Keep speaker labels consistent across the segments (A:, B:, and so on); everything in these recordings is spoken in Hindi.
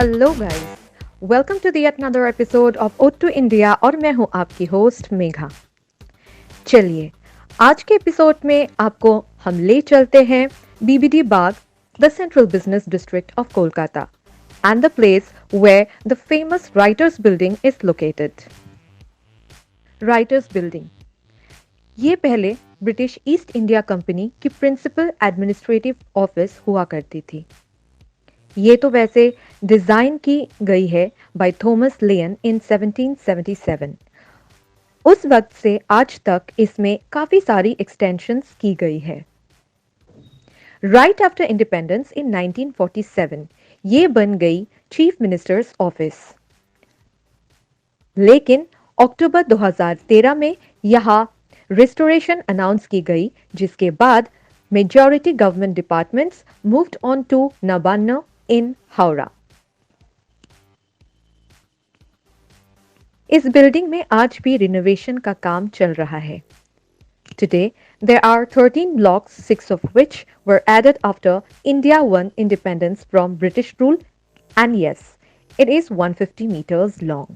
A: Hello guys, welcome to the yet another episode of Ode to India और मैं हूं आपकी होस्ट मेघा। चलिए, आज के एपिसोड में आपको हम ले चलते हैं BBD Bagh, the central business district of Kolkata and the place where the famous Writers Building is located. Writers Building ये पहले ब्रिटिश ईस्ट इंडिया कंपनी की प्रिंसिपल एडमिनिस्ट्रेटिव ऑफिस हुआ करती थी। ये तो वैसे डिजाइन की गई है बाय थॉमस लेयन इन 1777। उस वक्त से आज तक इसमें काफी सारी एक्सटेंशंस की गई है। राइट आफ्टर इंडिपेंडेंस इन 1947 ये बन गई चीफ मिनिस्टर्स ऑफिस, लेकिन अक्टूबर 2013 में यहाँ रिस्टोरेशन अनाउंस की गई, जिसके बाद majority government departments moved on to Nabanna in Howrah. इस बिल्डिंग में आज भी रिनोवेशन का काम चल रहा है। Today, there are 13 blocks, 6 of which were added after India won independence from British rule, and yes, it is 150 meters long.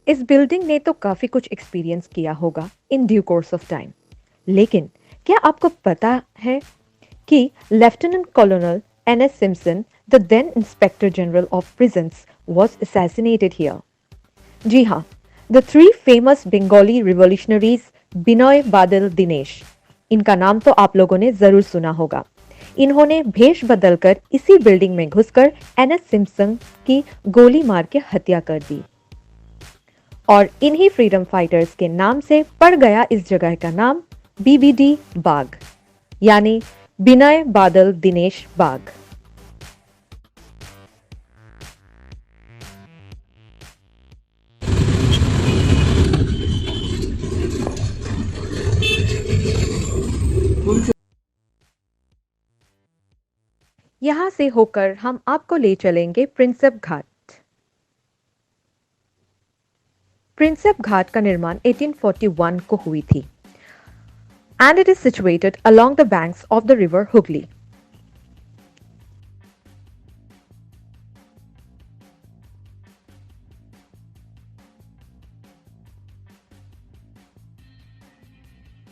A: इस बिल्डिंग ने तो काफी कुछ एक्सपीरियंस किया होगा in due course of time, लेकिन क्या आपको पता है कि lieutenant colonel N S. Simpson, the then inspector general of prisons, was assassinated here? जी हाँ, The three famous Bengali revolutionaries Binoy बादल दिनेश, इनका नाम तो आप लोगों ने जरूर सुना होगा। इन्होंने भेष बदलकर इसी बिल्डिंग में घुसकर एन.एस. सिम्पसन की गोली मार के हत्या कर दी और इन्हीं फ्रीडम फाइटर्स के नाम से पड़ गया इस जगह का नाम बीबीडी बाग, यानी बिनोय बादल दिनेश बाग। यहां से होकर हम आपको ले चलेंगे प्रिंसेप घाट। प्रिंसेप घाट का निर्माण 1841 को हुई थी and it is situated along the banks of the river Hooghly.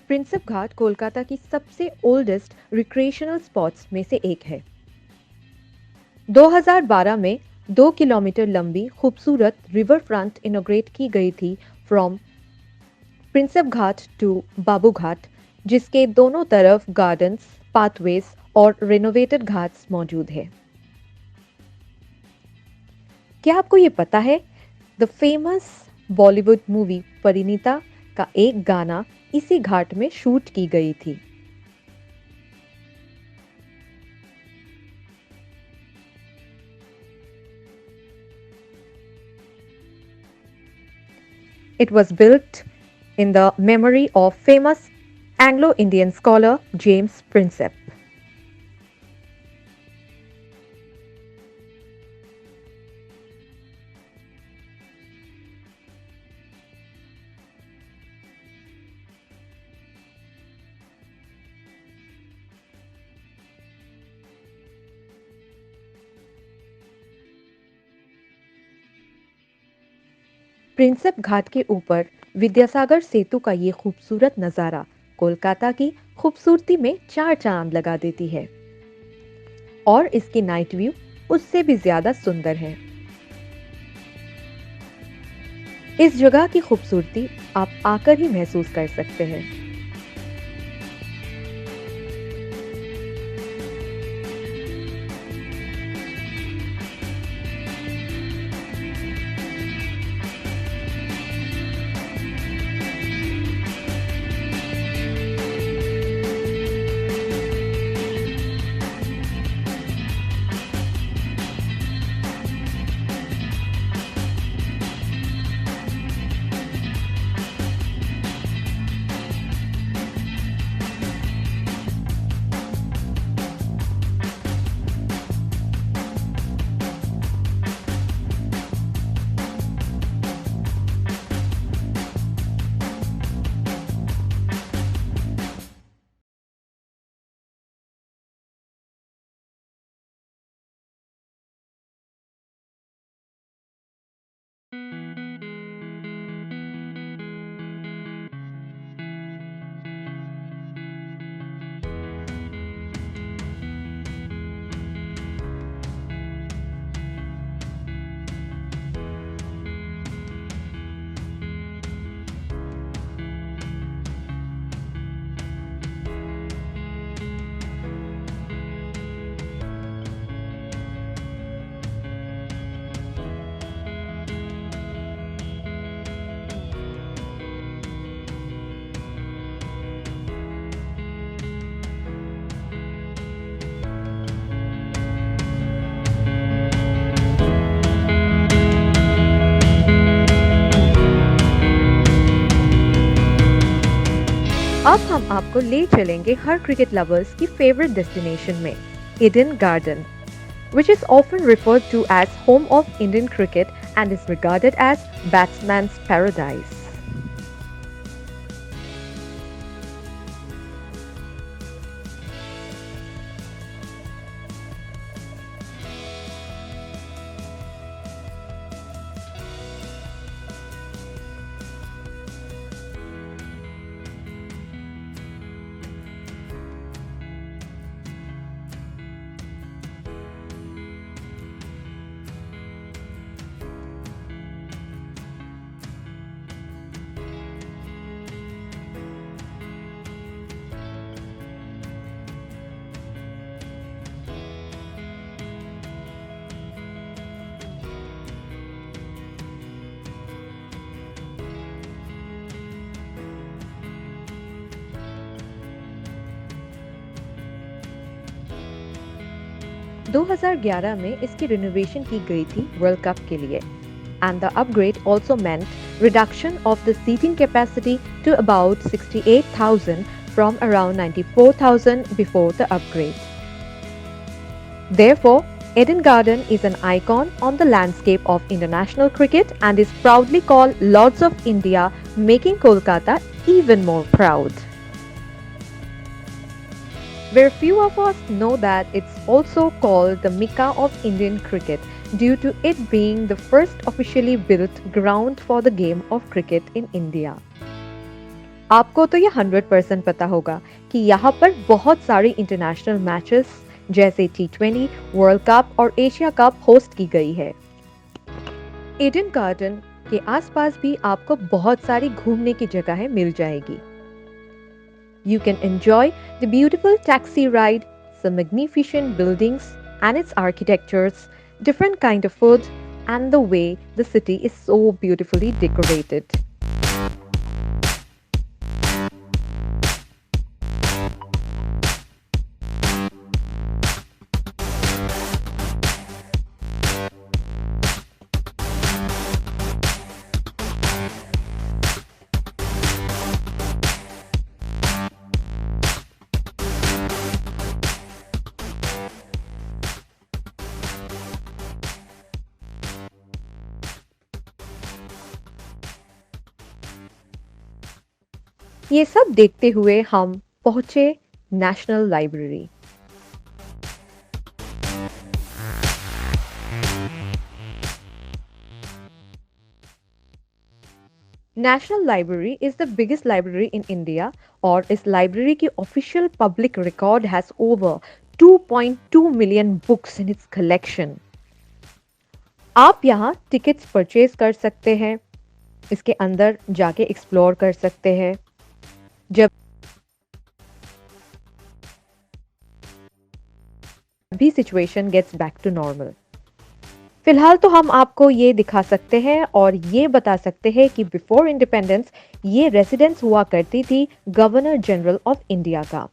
A: Prinsep Ghat Kolkata की सबसे ओल्डेस्ट रिक्रिएशनल स्पॉट्स में से एक है। 2012 में 2 किलोमीटर लंबी खूबसूरत रिवर फ्रंट इनोग्रेट की गई थी फ्रॉम प्रिंसेप घाट टू बाबू घाट, जिसके दोनों तरफ गार्डन्स, पाथवेज और रेनोवेटेड घाट्स मौजूद है। क्या आपको ये पता है, the famous Bollywood movie Parineeta का एक गाना इसी घाट में शूट की गई थी। It was built in the memory of famous Anglo-Indian scholar James Prinsep. Prinsep Ghat के ऊपर विद्यासागर सेतु का ये खूबसूरत नज़ारा कोलकाता की खूबसूरती में 4 चांद लगा देती है और इसकी नाइट व्यू उससे भी ज्यादा सुंदर है। इस जगह की खूबसूरती आप आकर ही महसूस कर सकते हैं। अब हम आपको ले चलेंगे हर क्रिकेट लवर्स की फेवरेट डेस्टिनेशन में, Eden garden, which is often referred to as home of Indian cricket and is regarded as batsman's paradise. 2011 में इसकी रिनोवेशन की गई थी वर्ल्ड कप के लिए, and the upgrade also meant reduction of the seating capacity to about 68,000 from around 94,000 before the upgrade. Therefore, Eden Garden is an icon on the landscape of international cricket and is proudly called Lords of India, making Kolkata even more proud. Where few of us know that it's also called the Mecca of Indian cricket due to it being the first officially built ground for the game of cricket in India. आपको तो ये 100% पता होगा कि यहाँ पर बहुत सारी इंटरनेशनल मैचेस जैसे T20, वर्ल्ड कप और एशिया कप होस्ट की गई है। ईडन गार्डन के आसपास भी आपको बहुत सारी घूमने की जगहें मिल जाएगी। You can enjoy the beautiful taxi ride, some magnificent buildings and its architectures, different kind of food, and the way the city is so beautifully decorated. ये सब देखते हुए हम पहुंचे national library. National library is the biggest library in India और इस लाइब्रेरी की official public record has over 2.2 million books in its collection. आप यहाँ टिकट्स परचेज कर सकते हैं, इसके अंदर जाके एक्सप्लोर कर सकते हैं। जब भी situation gets back to normal. फिलहाल तो हम आपको ये दिखा सकते हैं और ये बता सकते हैं कि बिफोर इंडिपेंडेंस ये रेजिडेंस हुआ करती थी गवर्नर जनरल ऑफ इंडिया का।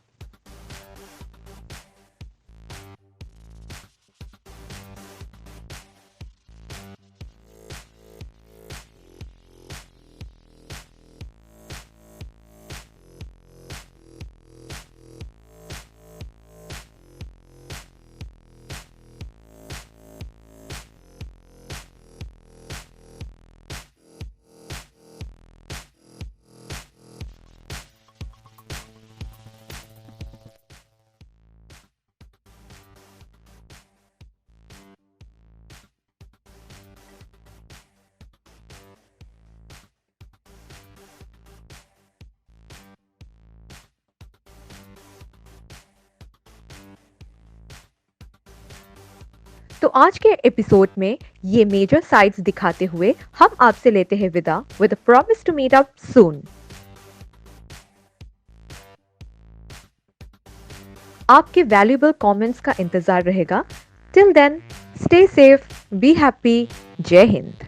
A: तो आज के एपिसोड में ये मेजर साइट्स दिखाते हुए हम आपसे लेते हैं विदा with a promise to meet up soon. आपके वैल्यूएबल कमेंट्स का इंतजार रहेगा। Till then stay safe, be happy, जय हिंद।